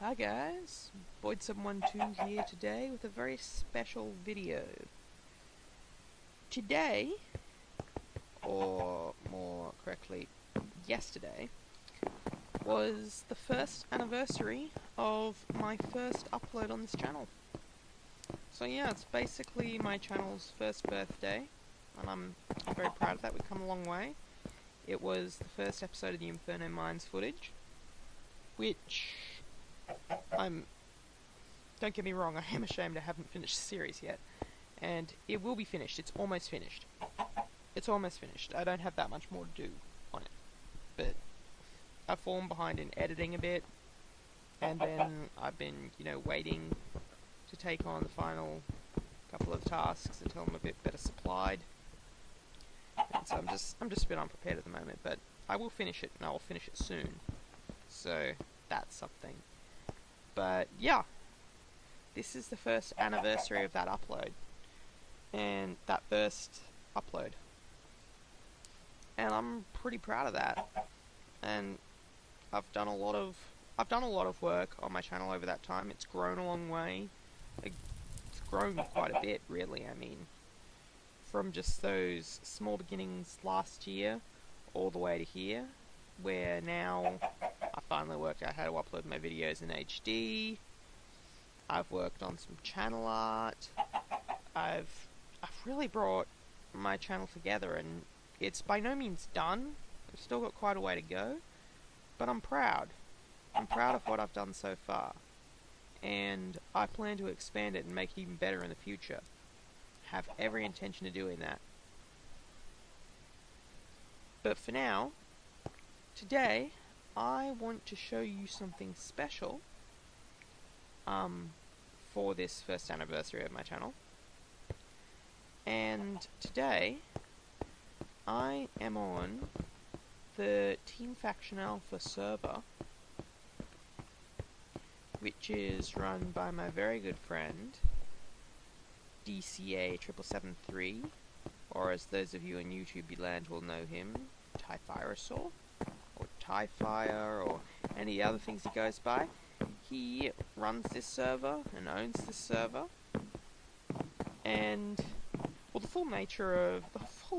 Hi guys, Boyde712 here today with a very special video. Today, or more correctly, yesterday, was the first anniversary of my first upload on this channel. So yeah, it's basically my channel's first birthday, and I'm very proud of that. We've come a long way. It was the first episode of the Inferno Mines footage, which don't get me wrong, I am ashamed I haven't finished the series yet. And it will be finished. It's almost finished. It's almost finished. I don't have that much more to do on it. But I've fallen behind in editing a bit. And then I've been, waiting to take on the final couple of tasks until I'm a bit better supplied. And so I'm just a bit unprepared at the moment. But I will finish it, and I will finish it soon. So that's something. But yeah, this is the first anniversary of that upload, and that first upload, and I'm pretty proud of that. And I've done a lot of work on my channel over that time. It's grown a long way. It's grown quite a bit, really. I mean, from just those small beginnings last year all the way to here, where now I finally worked out how to upload my videos in HD. I've worked on some channel art. I've really brought my channel together, and it's by no means done. I've still got quite a way to go, but I'm proud. I'm proud of what I've done so far, and I plan to expand it and make it even better in the future. Have every intention of doing that. But for now, today, I want to show you something special for this first anniversary of my channel. And today, I am on the Team Faction Alpha server, which is run by my very good friend, DCA712, or as those of you in YouTube land will know him, Typhyrosaur, or Tyfire, or any other things he goes by. He runs this server and owns this server, and well, the full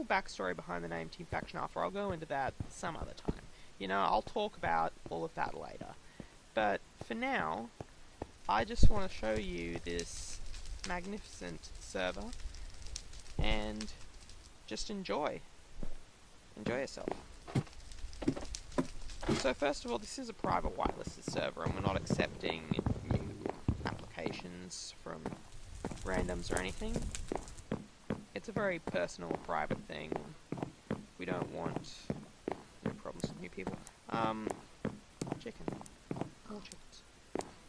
backstory behind the name Team Faction Alpha, I'll go into that some other time. I'll talk about all of that later. But for now, I just want to show you this magnificent server and just enjoy yourself. So first of all, this is a private whitelisted server, and we're not accepting new applications from randoms or anything. It's a very personal, private thing. We don't want no problems with new people. Chicken. More chickens.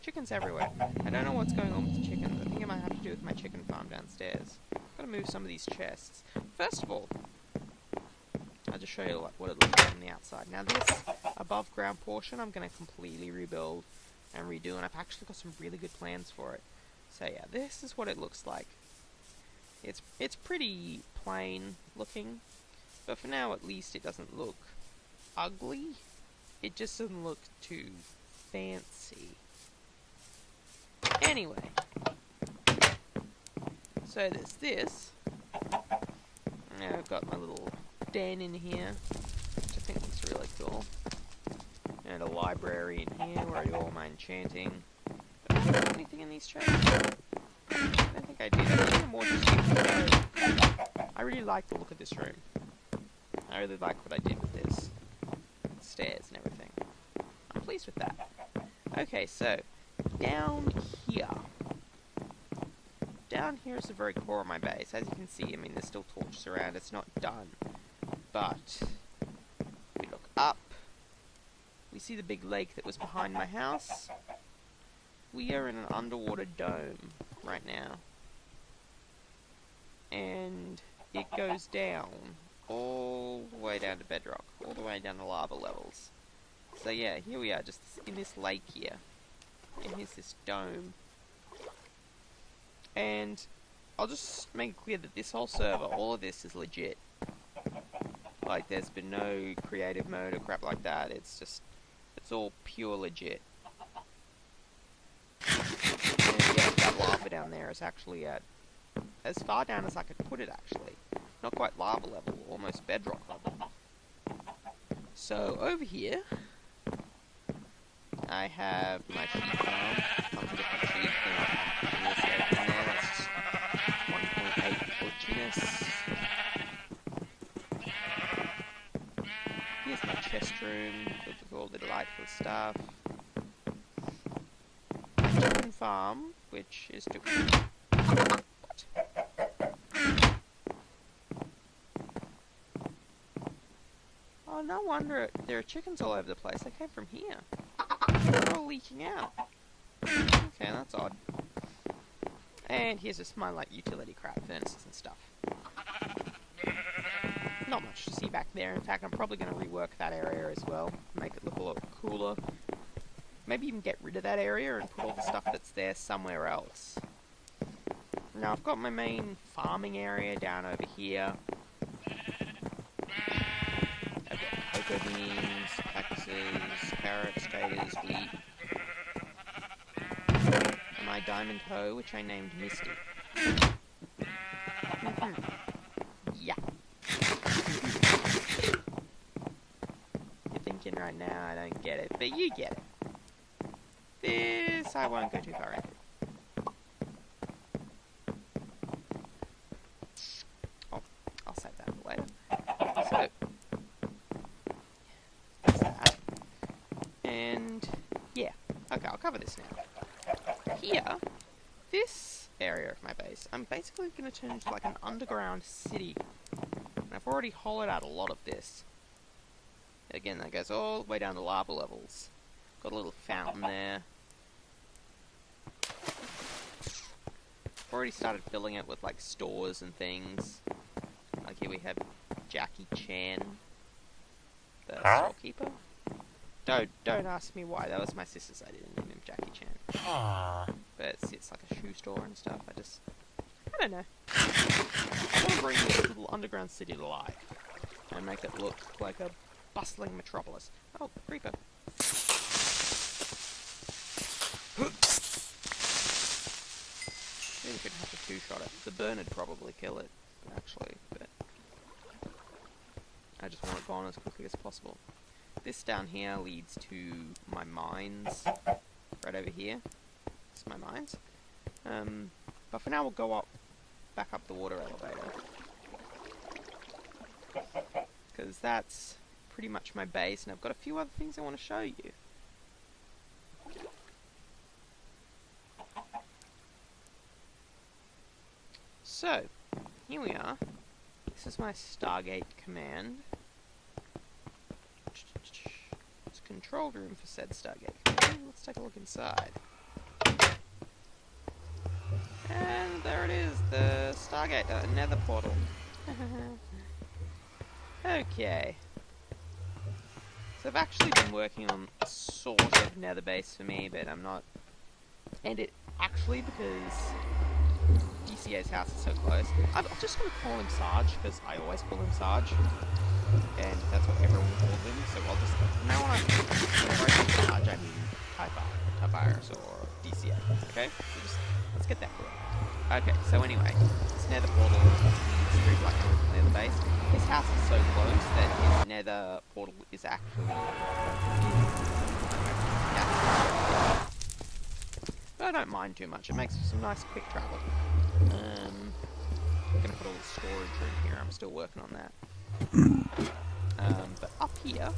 Chickens everywhere. I don't know what's going on with the chickens. I think it might have to do with my chicken farm downstairs. I've got to move some of these chests. First of all, I'll just show you what it looks like on the outside. Now this above ground portion I'm going to completely rebuild and redo, and I've actually got some really good plans for it. So yeah, this is what it looks like. It's pretty plain looking, but for now at least it doesn't look ugly. It just doesn't look too fancy. Anyway, so there's this. Now I've got my little den in here, which I think looks really cool. And a library in here where I do all my enchanting. Do I have anything in these chests? I don't think I did. I think I'm more just I really like the look of this room. I really like what I did with this. Stairs and everything. I'm pleased with that. Okay, so down here. Down here is the very core of my base. As you can see, I mean, there's still torches around. It's not done. But we look up. We see the big lake that was behind my house. We are in an underwater dome right now. And it goes down all the way down to bedrock. All the way down to lava levels. So yeah, here we are, just in this lake here. And here's this dome. And I'll just make it clear that this whole server, all of this is legit. Like, there's been no creative mode or crap like that. It's all pure legit. there is actually at as far down as I could put it, actually. Not quite lava level, almost bedrock level. So over here, I have my sheep farm. Bunch of different sheep. In there, that's 1.8 butchiness. Here's my chest room with all the delightful stuff. Chicken farm, which is to... What? Oh, no wonder there are chickens all over the place. They came from here. They're all leaking out. Okay, that's odd. And here's just my, like, utility crap furnaces and stuff. Not much to see back there. In fact, I'm probably going to rework that area as well. Make it look a lot cooler. Maybe even get rid of that area and put all the stuff that's there somewhere else. Now, I've got my main farming area down over here. I've got cocoa beans, cactuses, carrots, taters, wheat. And my diamond hoe, which I named Misty. Yeah. You're thinking right now, I don't get it, but you get it. This I won't go too far into. Oh, I'll save that for later. So, that's that. And, yeah. Okay, I'll cover this now. Here, this area of my base, I'm basically going to turn into like an underground city. And I've already hollowed out a lot of this. Again, that goes all the way down to lava levels. Got a little fountain there. Already started filling it with like stores and things. Like here we have Jackie Chan, the storekeeper. Don't ask me why. That was my sister's idea to name him Jackie Chan. But it's like a shoe store and stuff. I don't know. I want to bring this little underground city to life and make it look like a bustling metropolis. Oh, creeper. Maybe we could have to two-shot it. The burn would probably kill it, actually, but I just want it gone as quickly as possible. This down here leads to my mines, right over here. It's my mines. But for now we'll go back up the water elevator. Because that's pretty much my base, and I've got a few other things I want to show you. So, here we are. This is my Stargate command. It's a control room for said Stargate command. Let's take a look inside. And there it is, the Stargate, nether portal. Okay. So I've actually been working on a sort of nether base for me, but I'm not... And it actually, because DCA's house is so close, I'm just going to call him Sarge, because I always call him Sarge. And that's what everyone calls him, so I'll just... Now when I say Sarge, I mean Typhirus or DCA, okay? So just, let's get that correct. Okay, so anyway, this nether portal is through like the nether base. His house is so close that his nether portal is actually... But I don't mind too much, it makes some nice quick travel. I'm gonna put all the storage room here, I'm still working on that. But up here,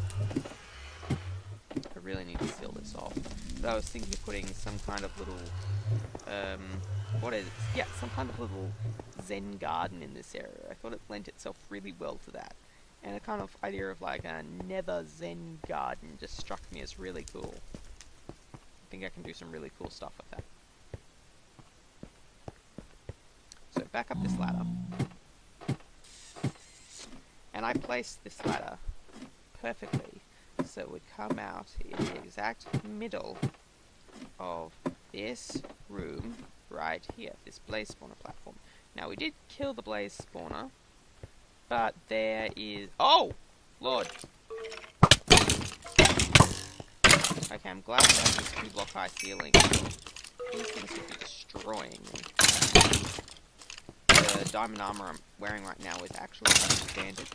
I really need to seal this off. But I was thinking of putting some kind of little, what is it? Yeah, some kind of little Zen garden in this area. I thought it lent itself really well to that. And a kind of idea of like a nether Zen garden just struck me as really cool. I think I can do some really cool stuff with that. So back up this ladder. And I placed this ladder perfectly so it would come out in the exact middle of this room right here, this blaze spawner platform. Now we did kill the blaze spawner, but there is... Oh! Lord! Okay, I'm glad I have this 2-block high ceiling. He's going to simply destroying me. The diamond armor I'm wearing right now is actually standard.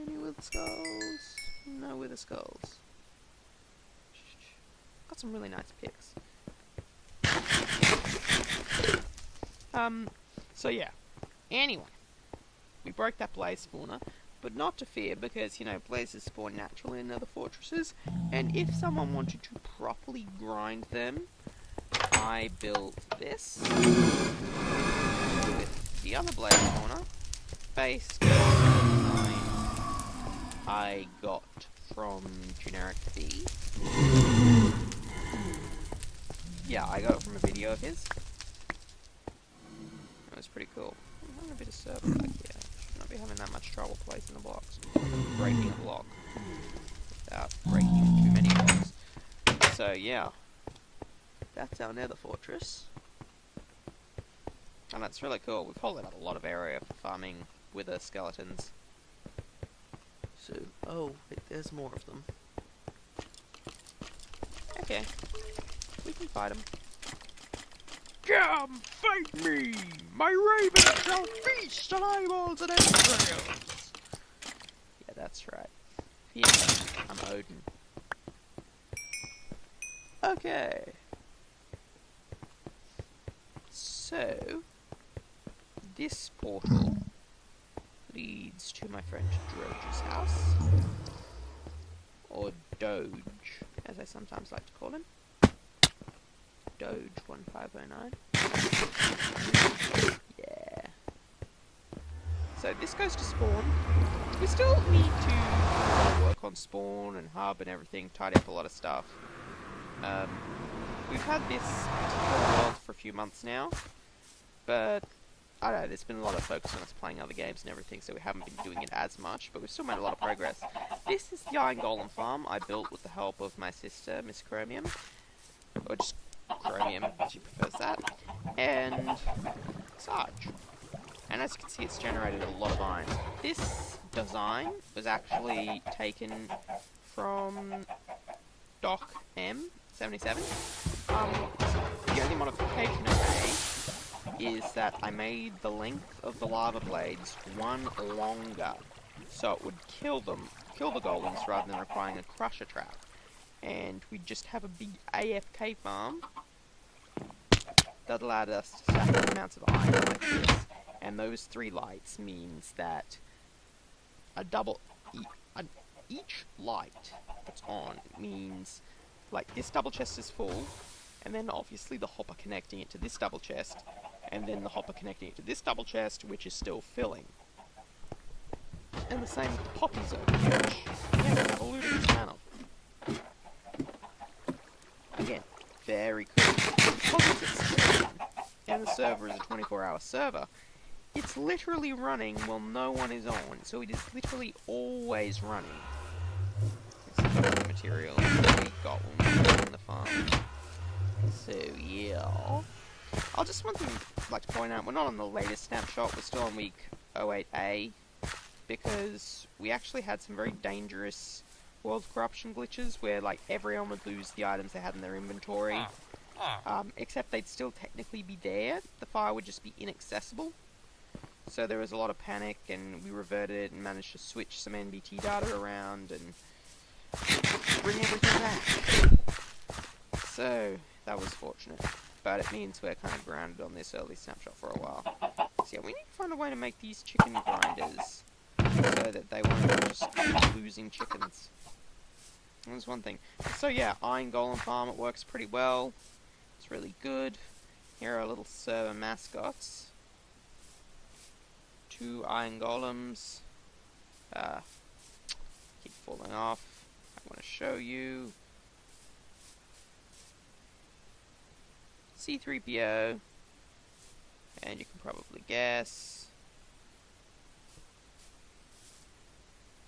Any wither skulls? No wither skulls. Got some really nice picks. So yeah. Anyway, we broke that blaze spawner, but not to fear, because, you know, blazes spawn naturally in other fortresses, and if someone wanted to properly grind them, I built this with the other blaze spawner, based on the design I got from Generic B. Yeah, I got it from a video of his. It was pretty cool. I'm having a bit of server lag here. Should not be having that much trouble placing the blocks. Breaking a block without breaking too many blocks. So yeah, that's our nether fortress. And that's really cool. We've hollowed out a lot of area for farming wither skeletons. So, oh, wait, there's more of them. Okay, we can fight them. Come, fight me! My raven shall feast on eyeballs and entrails! Yeah, that's right. Fear me, I'm Odin. Okay. So, this portal leads to my friend Droge's house. Or Doge, as I sometimes like to call him. Doge1509. Yeah. So this goes to spawn. We still need to work on spawn and hub and everything, tidy up a lot of stuff. We've had this particular world for a few months now, but I don't know, there's been a lot of focus on us playing other games and everything, so we haven't been doing it as much, but we've still made a lot of progress. This is the Iron Golem farm I built with the help of my sister, Miss Chromium, or just Chromium, if she prefers that, and Sarge. And as you can see, it's generated a lot of iron. This design was actually taken from Doc M77. The only modification I made is that I made the length of the lava blades one longer, so it would kill the golems rather than requiring a crusher trap. And we'd just have a big AFK farm that allowed us to stack amounts of iron like this. And those 3 lights means that each light that's on means, like, this double chest is full, and then obviously the hopper connecting it to this double chest, and then the hopper connecting it to this double chest, which is still filling. And the same with the poppy zone, which, yeah, we have a ludicrous amount of. Again, very cool. Because it's at spawn, and the server is a 24-hour server, it's literally running while no one is on, so it is literally always running. This is the material we got when we were in the farm. So, yeah. Just one thing I'd like to point out, we're not on the latest snapshot, we're still on week 08A, because we actually had some very dangerous world corruption glitches where, like, everyone would lose the items they had in their inventory, except they'd still technically be there. The fire would just be inaccessible. So there was a lot of panic, and we reverted it and managed to switch some NBT data around and bring everything back. So that was fortunate, but it means we're kind of grounded on this early snapshot for a while. So yeah, we need to find a way to make these chicken grinders so that they won't just keep losing chickens. That's one thing. So yeah, Iron Golem farm, it works pretty well. It's really good. Here are little server mascots. 2 Iron Golems. Keep falling off. I want to show you. C3PO. And you can probably guess.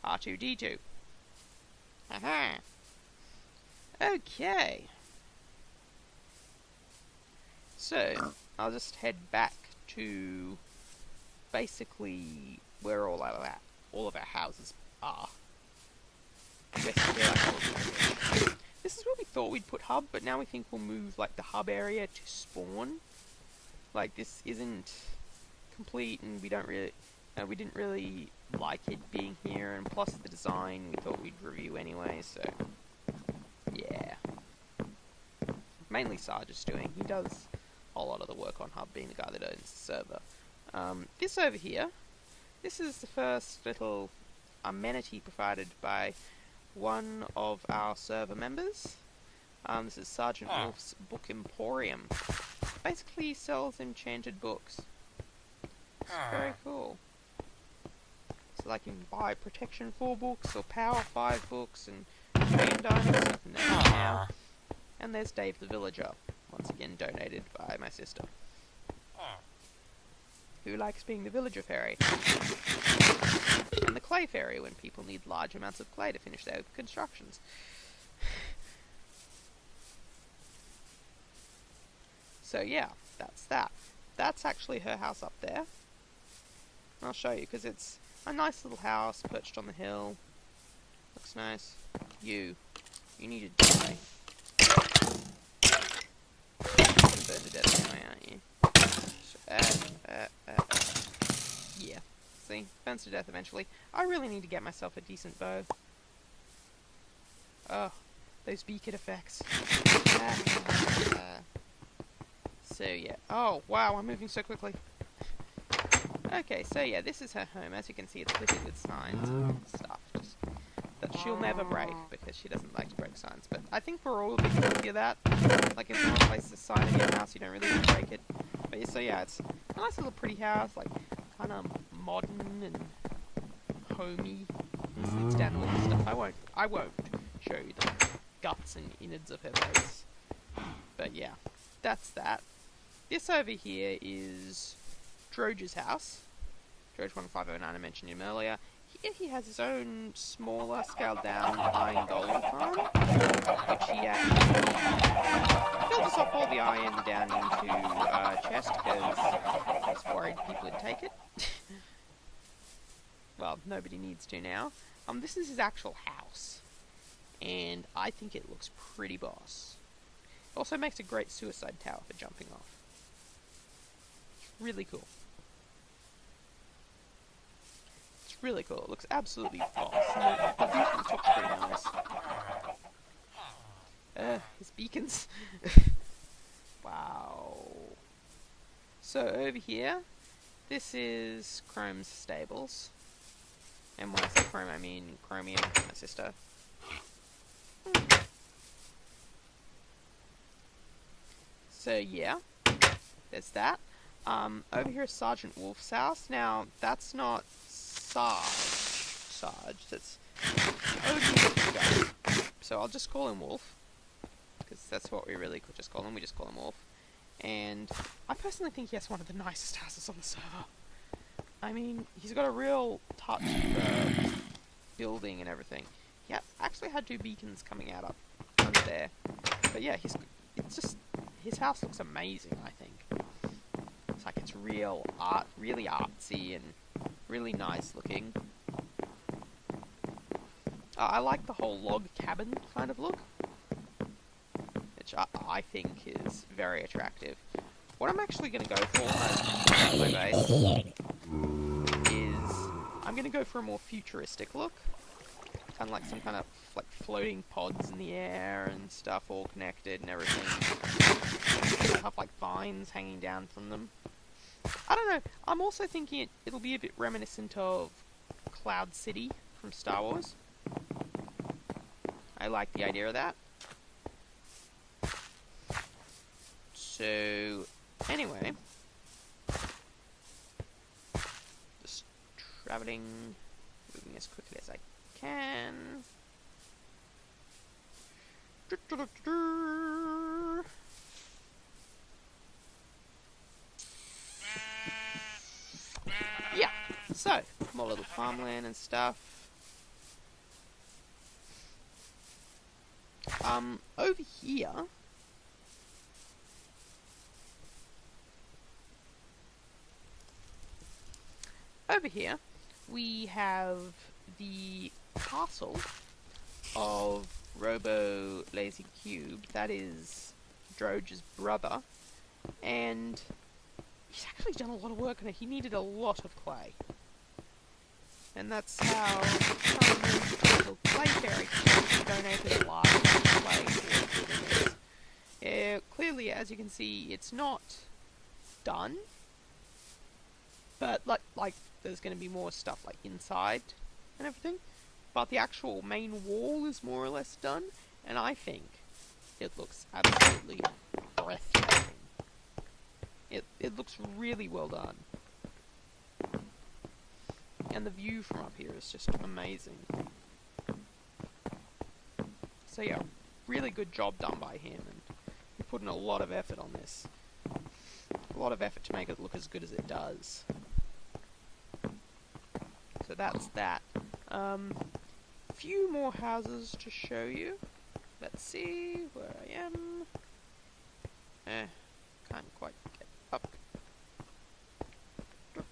R2-D2. Aha! Okay. So, I'll just head back to basically where all of our houses are. This is where we thought we'd put hub, but now we think we'll move like the hub area to spawn. Like this isn't complete, and we didn't really like it being here, and plus the design we thought we'd review anyway. So yeah, mainly Sarge is doing. He does a lot of the work on hub, being the guy that owns the server. This over here, this is the first little amenity provided by one of our server members. This is Sergeant Wolf's Book Emporium. Basically, he sells enchanted books. It's very cool. So, like, you can buy Protection 4 books or Power 5 books and Chain Diamond stuff in there now. And there's Dave the Villager, once again donated by my sister, who likes being the villager fairy. And the clay fairy when people need large amounts of clay to finish their constructions. So yeah, that's that. That's actually her house up there. I'll show you, because it's a nice little house perched on the hill. Looks nice. You need to die. Burn to death anyway, aren't you? Yeah. See? Burns to death eventually. I really need to get myself a decent bow. Oh, those beacon effects. So yeah. Oh, wow, I'm moving so quickly. Okay, so yeah, this is her home. As you can see, it's littered with signs and stuff. Just that she'll never break, because she doesn't like to break signs. But I think we're all a bit guilty of that. Like, if someone places a sign in your house, you don't really want to break it. But yeah, so yeah, it's a nice little pretty house, like, kind of modern and homey. It sleeps down all the stuff. I won't show you the guts and innards of her base. But yeah, that's that. This over here is Droge's house. Droge1509, I mentioned him earlier. Here he has his own smaller, scaled down iron golem farm, which he actually filters off all the iron down into a chest because he's worried people would take it. Well, nobody needs to now. This is his actual house, and I think it looks pretty boss. It also makes a great suicide tower for jumping off. Really cool. It's really cool. It looks absolutely boss. The view from the top's pretty nice. His beacons. Wow. So over here, this is Chrome's stables. And when I say Chrome, I mean Chromium, my sister. So yeah, there's that. Over here is Sergeant Wolf's house. Now, that's not Sarge, that's OG guy. So I'll just call him Wolf, because that's what we really could just call him. We just call him Wolf. And I personally think he has one of the nicest houses on the server. I mean, he's got a real touch of building and everything. He actually had 2 beacons coming out up under there. But yeah, it's just, his house looks amazing, I think. It's like it's really artsy and really nice looking. I like the whole log cabin kind of look, which I think is very attractive. What I'm actually going to go for on my base is I'm going to go for a more futuristic look. Kind of like some kind of like floating pods in the air and stuff all connected and everything. They'll have like vines hanging down from them. I don't know, I'm also thinking it'll be a bit reminiscent of Cloud City from Star Wars. I like the idea of that. So, anyway. Just traveling, moving as quickly as I can. Yeah, so, more little farmland and stuff. Over here, we have the castle of Robo Lazy Cube. That is Droge's brother, and he's actually done a lot of work on it. He needed a lot of clay, and that's how some of these little clay characters donated a lot of clay for building this. Clearly, as you can see, it's not done, but like there's going to be more stuff like inside and everything. But the actual main wall is more or less done, and I think it looks absolutely breathtaking. It looks really well done. And the view from up here is just amazing. So yeah, really good job done by him, and he put in a lot of effort on this. A lot of effort to make it look as good as it does. So that's that. Few more houses to show you. Let's see where I am. Can't quite get up. Nope,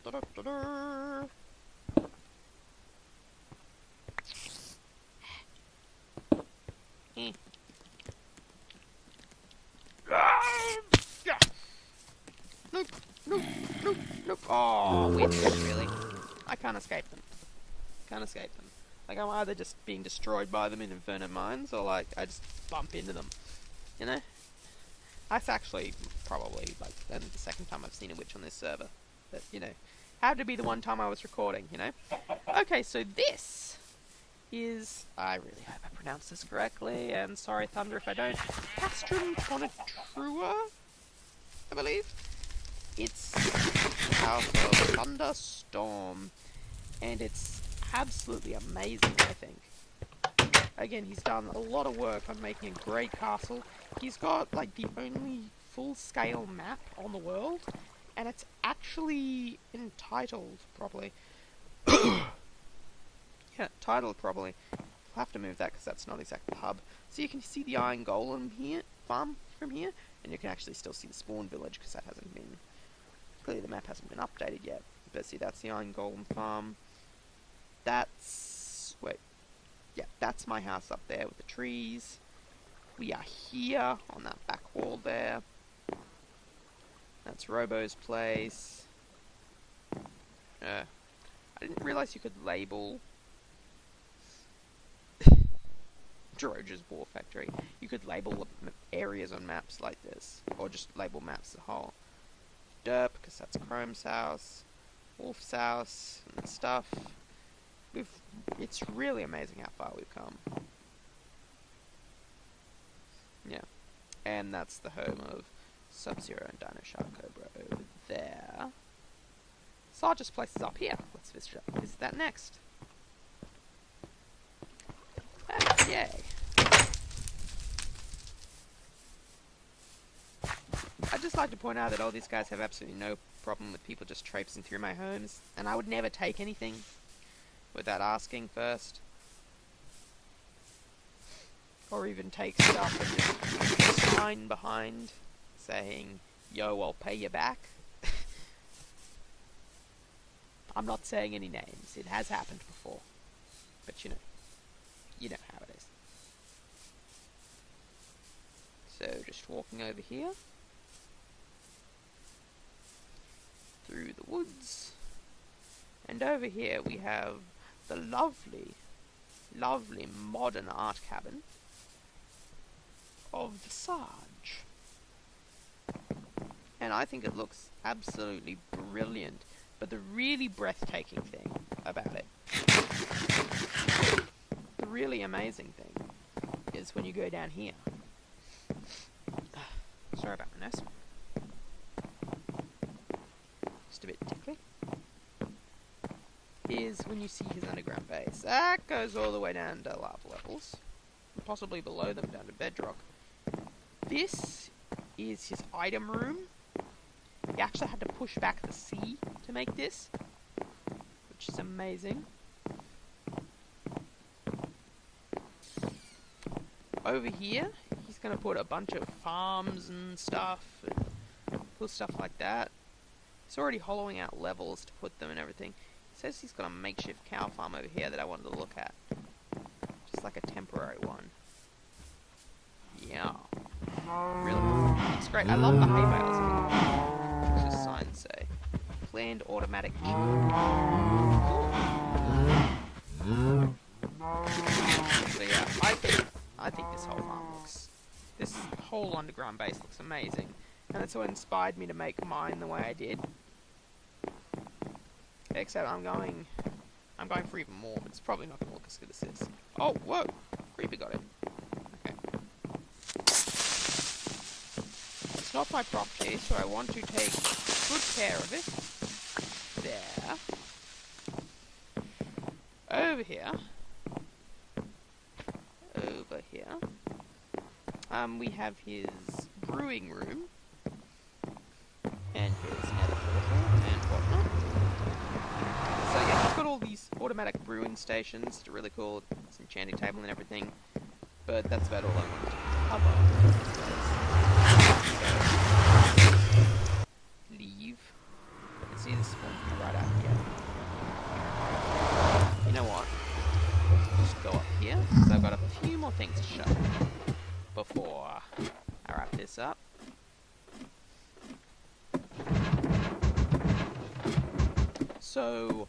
nope, nope, nope. Oh, witches, really? I can't escape them. Can't escape them. Like, I'm either just being destroyed by them in Inferno Mines, or like, I just bump into them. You know? That's actually probably, like, the second time I've seen a witch on this server. But, you know, had to be the one time I was recording, you know? Okay, so this is, I really hope I pronounced this correctly, and sorry Thunder if I don't, Castrum Conatrua, I believe. It's House of Thunderstorm, and it's absolutely amazing, I think. Again, he's done a lot of work on making a great castle. He's got, like, the only full-scale map on the world, and it's actually entitled properly. Yeah, titled properly. I'll have to move that because that's not exactly the hub. So you can see the Iron Golem here, farm from here, and you can actually still see the spawn village because that hasn't been... Clearly the map hasn't been updated yet. But see, that's the Iron Golem farm. That's... wait. Yeah, that's my house up there with the trees. We are here on that back wall there. That's Robo's place. I didn't realise you could label Droge's War Factory. You could label areas on maps like this, or just label maps as a whole. Derp, because that's Chrome's house, Wolf's house, and stuff. It's really amazing how far we've come. Yeah. And that's the home of Sub-Zero and Dino Shark Cobra over there. Sarge's place is up here. Let's visit that next. Yay. I'd just like to point out that all these guys have absolutely no problem with people just traipsing through my homes, and I would never take anything without asking first. Or even take stuff and just leave a sign behind saying, yo, I'll pay you back. I'm not saying any names. It has happened before. But you know how it is. So just walking over here. Through the woods. And over here we have the lovely, lovely modern art cabin of the Sarge. And I think it looks absolutely brilliant. But the really breathtaking thing about it, the really amazing thing, is when you go down here. Sorry about my nose. Just a bit tickly. Is when you see his underground base. That goes all the way down to lava levels. Possibly below them down to bedrock. This is his item room. He actually had to push back the sea to make this, which is amazing. Over here, he's going to put a bunch of farms and stuff, and cool stuff like that. He's already hollowing out levels to put them and everything. He says he's got a makeshift cow farm over here that I wanted to look at. Just like a temporary one. Yeah. Really cool. It's great. I love the hay bales. What's this sign say? Planned automatic. Cool. So yeah, I think this whole farm looks, this whole underground base looks amazing, and that's what inspired me to make mine the way I did. Except I'm going for even more, but it's probably not going to look as good as this. Oh, whoa! Creeper got him. Okay. It's not my property, so I want to take good care of it. There. Over here. We have his brewing room and his nether portal and whatnot. So yeah, he's got all these automatic brewing stations that are really cool. It's an enchanting table and everything, but that's about all I wanted to cover. So, leave. I can see the spawn right out here. You know what? Just go up here, because I've got a few more things to show before I wrap this up. So,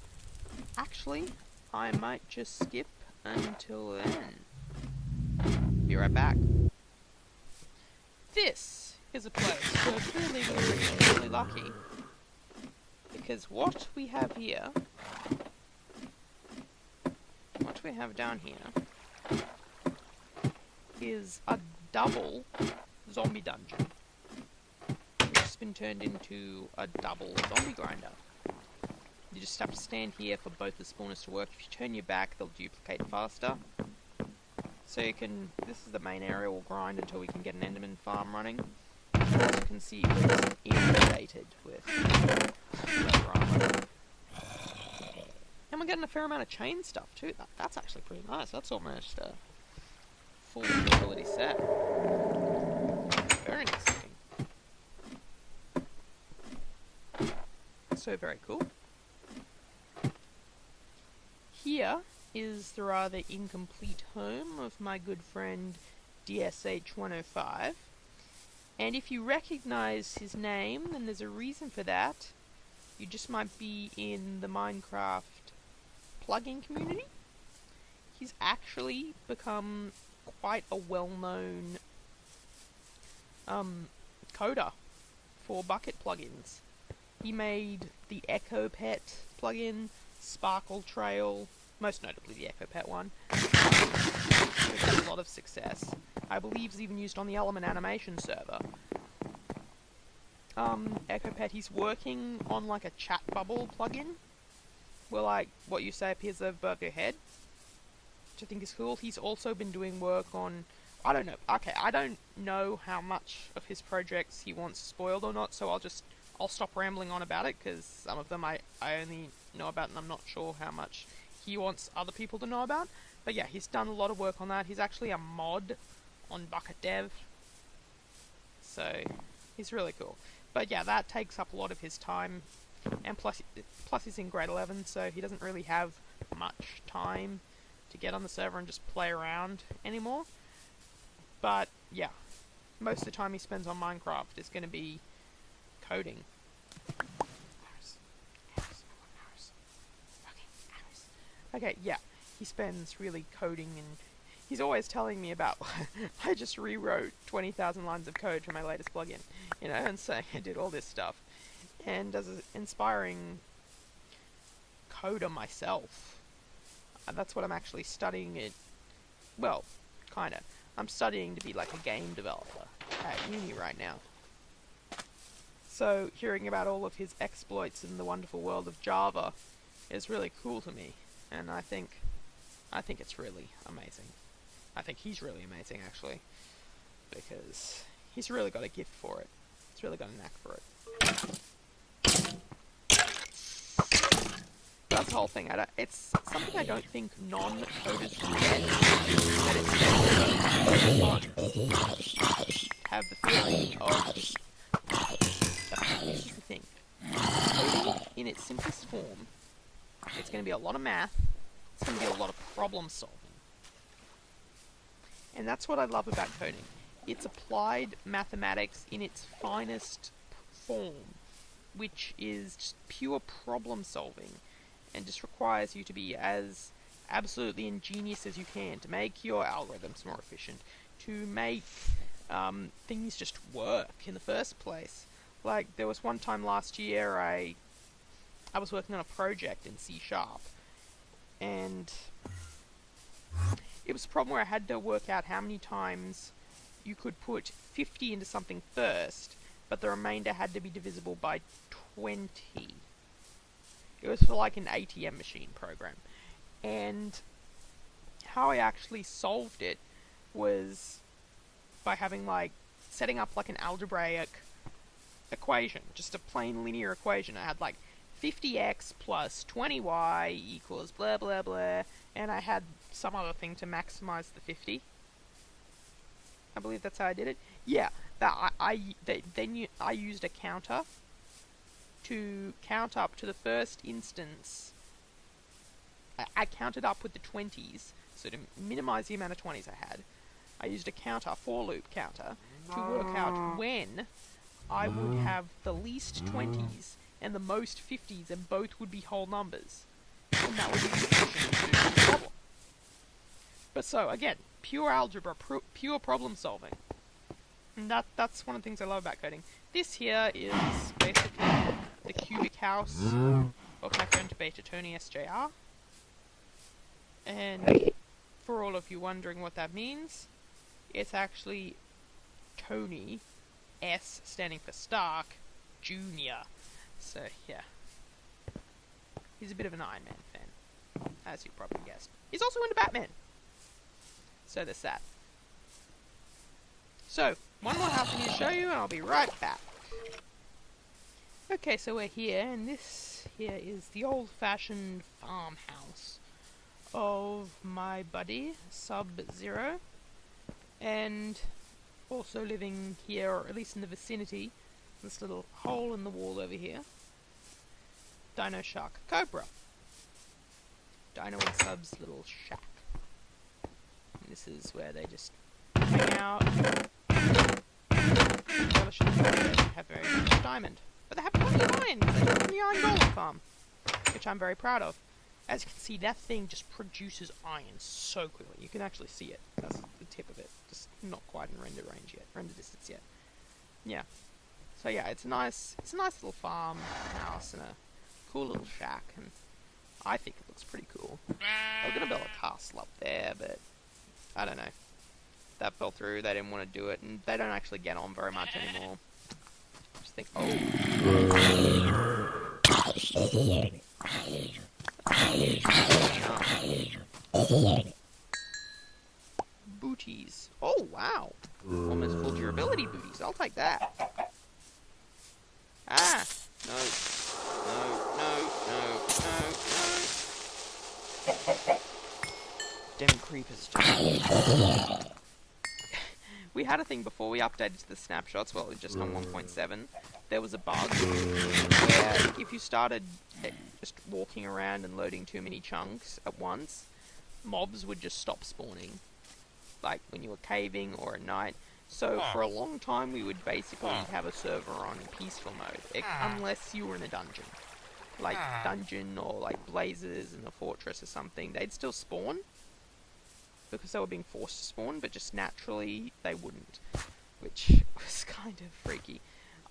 actually, I might just skip until then. Be right back. This is a place where clearly we're really lucky, because what we have here, what we have down here, is a double zombie dungeon, which has been turned into a double zombie grinder. You just have to stand here for both the spawners to work. If you turn your back, they'll duplicate faster. So you can, this is the main area, we'll grind until we can get an Enderman farm running. As you can see, it's inundated with leather armor. And we're getting a fair amount of chain stuff too. That's actually pretty nice. That's almost full durability set. Very nice looking. So very cool. Here is the rather incomplete home of my good friend Boyde712. And if you recognize his name, then there's a reason for that. You just might be in the Minecraft plugin community. He's actually become quite a well-known coder for bucket plugins. He made the Echo Pet plugin, Sparkle Trail, most notably the Echo Pet one, which has a lot of success. I believe it's even used on the Element Animation server. Echo Pet, he's working on like a chat bubble plugin, where like what you say appears above your head, which I think is cool. He's also been doing work on, I don't know how much of his projects he wants spoiled or not, so I'll stop rambling on about it, because some of them I only know about and I'm not sure how much he wants other people to know about. But yeah, he's done a lot of work on that. He's actually a mod on Bucket Dev, so he's really cool. But yeah, that takes up a lot of his time, and plus he's in grade 11, so he doesn't really have much time to get on the server and just play around anymore. But yeah, most of the time he spends on Minecraft is going to be coding. Okay, yeah, he spends really coding, and he's always telling me about, I just rewrote 20,000 lines of code for my latest plugin, you know, and saying I did all this stuff. And as an inspiring coder myself, that's what I'm actually studying it, well, kinda. I'm studying to be like a game developer at uni right now. So hearing about all of his exploits in the wonderful world of Java is really cool to me, and I think it's really amazing. I think he's really amazing, actually, because he's really got a gift for it. He's really got a knack for it. That's the whole thing. It's something I don't think non-coders get, that it's have the feeling of... This is the thing. Coding in its simplest form, it's going to be a lot of math, it's going to be a lot of problem solving. And that's what I love about coding. It's applied mathematics in its finest form, which is just pure problem solving, and just requires you to be as absolutely ingenious as you can to make your algorithms more efficient, to make things just work in the first place. Like, there was one time last year I was working on a project in C#, and it was a problem where I had to work out how many times you could put 50 into something first, but the remainder had to be divisible by 20. It was for like an ATM machine program. And how I actually solved it was by having setting up like an algebraic equation, just a plain linear equation. I had 50x plus 20y equals blah blah blah, and I had some other thing to maximize the 50. I believe that's how I did it. Yeah, I used a counter to count up to the first instance. I counted up with the 20s, so to minimize the amount of 20s I had, I used a for loop counter, to work out when I would have the least 20s and the most 50s, and both would be whole numbers. And that would be sufficient to do the problem. But so, again, pure algebra, pure problem solving. And that's one of the things I love about coding. This here is basically the cubic house of my friend Beta Tony SJR. And for all of you wondering what that means, it's actually Tony, S standing for Stark, Jr. So, yeah. He's a bit of an Iron Man fan, as you probably guessed. He's also into Batman. So there's that. So, one more house I need to show you, and I'll be right back. Okay, so we're here, and this here is the old-fashioned farmhouse of my buddy, Sub-Zero, and also living here, or at least in the vicinity, this little hole in the wall over here, Dino Shark Cobra. Dino and Sub's little shack. And this is where they just hang out. Well, they don't have very much diamond, but they have plenty of iron, because they live in the iron golem farm, which I'm very proud of. As you can see, that thing just produces iron so quickly. You can actually see it. That's the tip of it. Just not quite in render range yet, render distance yet. Yeah. So yeah, it's a nice little farm house and a cool little shack, and I think it looks pretty cool. I was gonna build a castle up there, but I don't know. That fell through. They didn't want to do it, and they don't actually get on very much anymore. I just think, booties. Oh, wow. Almost full durability booties. I'll take that. Ah. No. Damn creepers. We had a thing before we updated to the snapshots, well, just on 1.7. There was a bug where if you started just walking around and loading too many chunks at once, mobs would just stop spawning, like when you were caving or at night. So for a long time we would basically have a server on peaceful mode, unless you were in a dungeon. Like dungeon or like blazes in the fortress or something, they'd still spawn, because they were being forced to spawn, but just naturally they wouldn't, which was kind of freaky.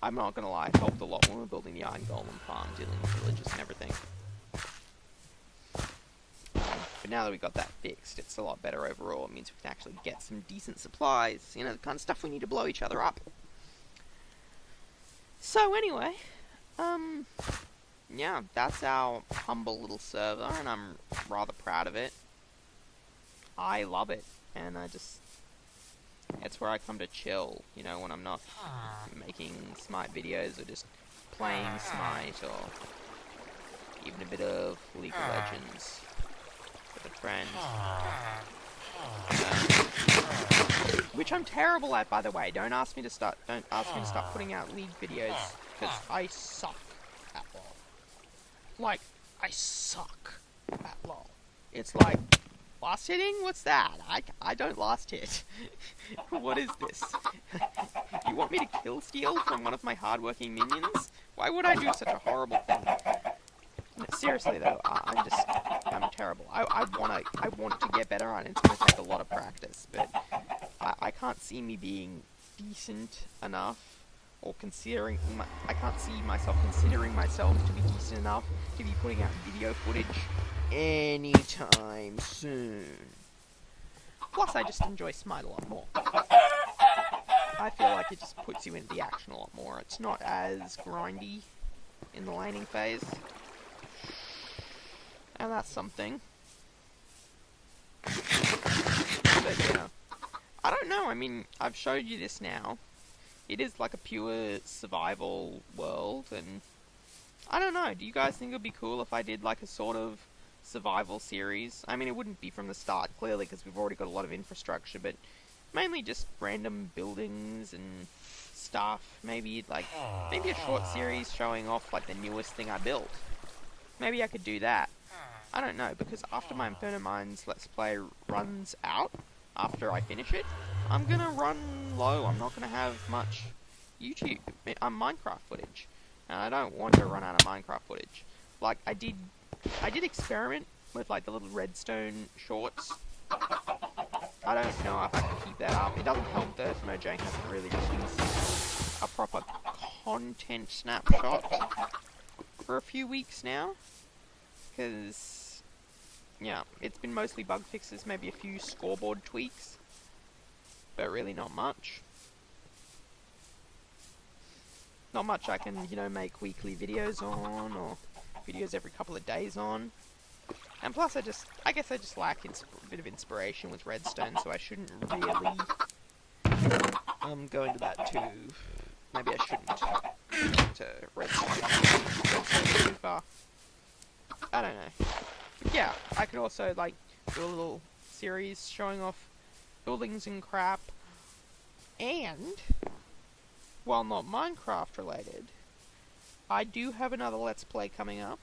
I'm not gonna lie, it helped a lot when we were building the Iron Golem farm, dealing with villages and everything. But now that we got that fixed, it's a lot better overall. It means we can actually get some decent supplies, you know, the kind of stuff we need to blow each other up. So anyway, yeah, that's our humble little server, and I'm rather proud of it. I love it, and it's where I come to chill, you know, when I'm not making Smite videos or just playing Smite, or even a bit of League of Legends with a friend. Which I'm terrible at, by the way. Don't ask me to start putting out League videos, because I suck at LoL. Like, I suck at LoL. It's like Last hitting? What's that? I don't last hit. What is this? You want me to kill steal from one of my hardworking minions? Why would I do such a horrible thing? No, seriously though, I'm terrible. I want to get better at it. It's going to take a lot of practice, but I can't see me being decent enough, or I can't see myself considering myself to be decent enough to be putting out video footage anytime soon. Plus, I just enjoy Smite a lot more. I feel like it just puts you into the action a lot more. It's not as grindy in the laning phase. And that's something. But, yeah. I don't know, I mean, I've showed you this now. It is like a pure survival world, and I don't know, do you guys think it would be cool if I did like a sort of survival series? I mean, it wouldn't be from the start, clearly, because we've already got a lot of infrastructure, but mainly just random buildings and stuff. Maybe a short series showing off like the newest thing I built. Maybe I could do that. I don't know, because after my Inferno Mines Let's Play runs out, after I finish it, I'm gonna run low. I'm not gonna have much YouTube, Minecraft footage. And I don't want to run out of Minecraft footage. Like, I did experiment with like the little redstone shorts. I don't know if I can keep that up. It doesn't help that Mojang hasn't really released a proper content snapshot for a few weeks now. Because, yeah, it's been mostly bug fixes, maybe a few scoreboard tweaks, but really not much. Not much I can, make weekly videos on, or videos every couple of days on. And plus, I guess I just lack a bit of inspiration with redstone, so I shouldn't really go into that too. Maybe I shouldn't to redstone too far. I don't know. But yeah, I could also like do a little series showing off buildings and crap. And while not Minecraft related, I do have another Let's Play coming up.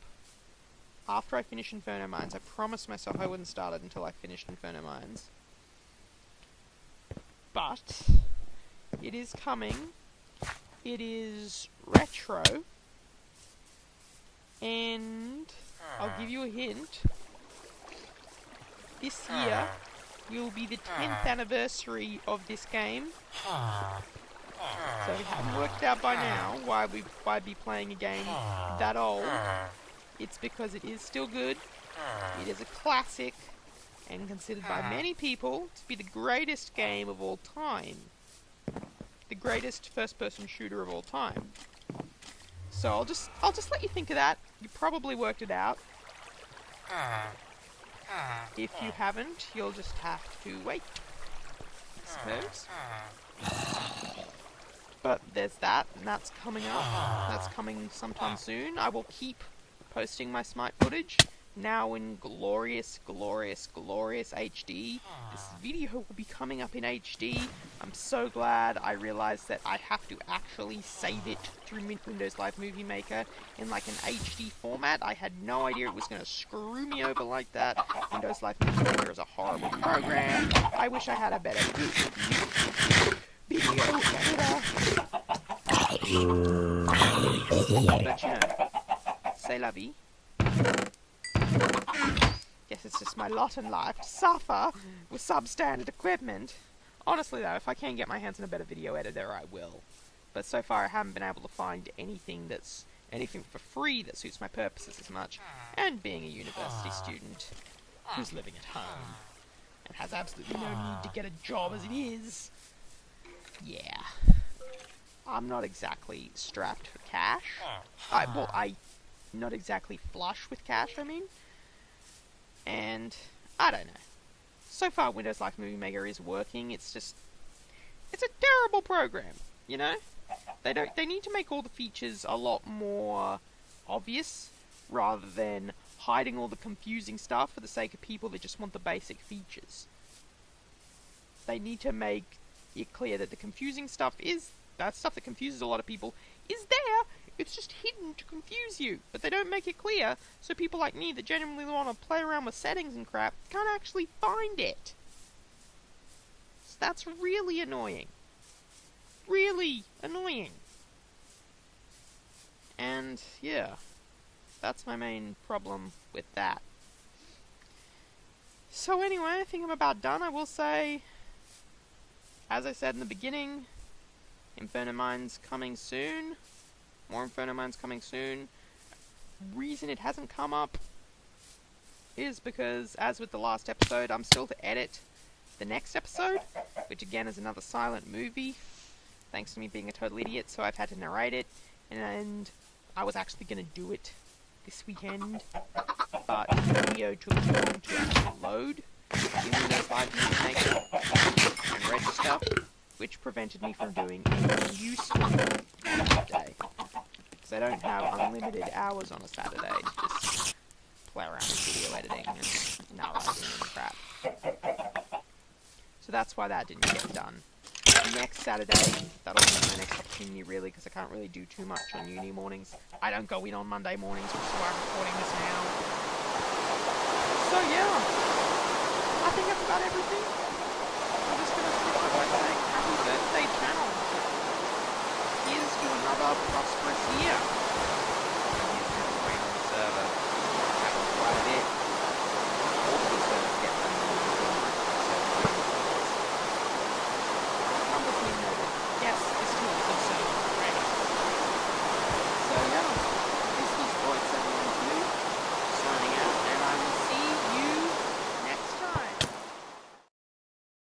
After I finish Inferno Mines, I promised myself I wouldn't start it until I finished Inferno Mines. But it is coming. It is retro. And I'll give you a hint. This year will be the 10th anniversary of this game. So if you haven't worked out by now why I'd be playing a game that old, it's because it is still good. It is a classic and considered by many people to be the greatest game of all time. The greatest first-person shooter of all time. So I'll just let you think of that. You probably worked it out. If you haven't, you'll just have to wait, I suppose. But there's that, and that's coming up. That's coming sometime soon. I will keep posting my Smite footage, now in glorious, glorious, glorious HD. This video will be coming up in HD. I'm so glad I realized that I have to actually save it through Windows Live Movie Maker in like an HD format. I had no idea it was going to screw me over like that. Windows Live Movie Maker is a horrible program. I wish I had a better video editor. But you know, c'est la vie. Guess it's just my lot in life to suffer with substandard equipment. Honestly though, if I can get my hands on a better video editor, I will. But so far I haven't been able to find anything for free that suits my purposes as much. And being a university student who's living at home and has absolutely no need to get a job as it is, yeah, I'm not exactly strapped for cash. I'm not exactly flush with cash, I mean. And I don't know. So far, Windows Live Movie Maker is working. It's a terrible program, you know? They need to make all the features a lot more obvious, rather than hiding all the confusing stuff for the sake of people that just want the basic features. They need to make it clear that the confusing stuff that stuff that confuses a lot of people is there. It's It's just hidden to confuse you, but they don't make it clear, so people like me that genuinely want to play around with settings and crap can't actually find it. So that's really annoying. Really annoying. And, yeah, that's my main problem with that. So anyway, I think I'm about done. I will say, as I said in the beginning, Inferno Mine's coming soon. More Inferno Mine's coming soon. Reason it hasn't come up is because, as with the last episode, I'm still to edit the next episode, which again is another silent movie, thanks to me being a total idiot, so I've had to narrate it, and I was actually going to do it this weekend, but the video took too long to actually load in Windows Live Music and register, which prevented me from doing anything useful on that day. Because I don't have unlimited hours on a Saturday to just play around with video editing and narrating and crap. So that's why that didn't get done. Next Saturday, that'll be my next opportunity really, because I can't really do too much on uni mornings. I don't go in on Monday mornings, which is why I'm recording this now. So yeah, I think that's about everything. I'm just going to finish by saying happy birthday, channel. Here's to another prosperous year.